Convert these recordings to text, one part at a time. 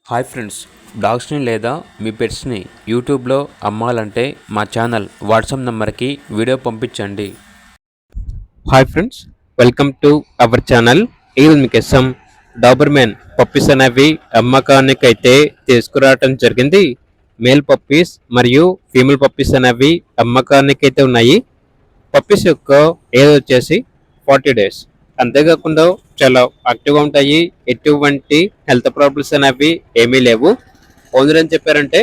Hi friends, డాగ్స్ని లేదా మీ పెట్స్ని యూట్యూబ్లో అమ్మాలంటే మా ఛానల్ వాట్సాప్ నెంబర్కి వీడియో పంపించండి. Hi friends, welcome to our channel. ఈరోజు మీకోసం డాబర్మెన్ పప్పీస్ అనేవి అమ్మకానికి అయితే తీసుకురావటం జరిగింది. మేల్ పప్పీస్ మరియు ఫీమేల్ పప్పీస్ అనేవి అమ్మకానికి అయితే ఉన్నాయి. పప్పీస్ యొక్క ఏజ్ వచ్చేసి 40 days. అంతేకాకుండా చాలా యాక్టివ్గా ఉంటాయి. ఎటువంటి హెల్త్ ప్రాబ్లమ్స్ అనేవి ఏమీ లేవు. ఓనర్ ఏం చెప్పారంటే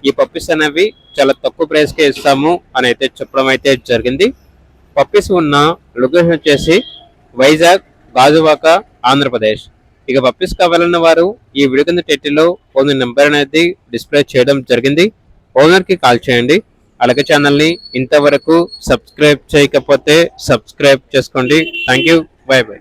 ఈ పప్పీస్ అనేవి చాలా తక్కువ ప్రైస్కే ఇస్తాము అని అయితే చెప్పడం అయితే జరిగింది. పప్పీస్ ఉన్న లొకేషన్ వచ్చేసి వైజాగ్, గాజువాక, ఆంధ్రప్రదేశ్. ఇక పప్పీస్ కావాలన్న వారు ఈ వీడియో కింద టైటిల్లో ఓనర్ నెంబర్ అనేది డిస్ప్లే చేయడం జరిగింది. ఓనర్కి కాల్ చేయండి. అలాగే ఛానల్ని ఇంతవరకు సబ్స్క్రైబ్ చేయకపోతే సబ్స్క్రైబ్ చేసుకోండి. Thank you. By by.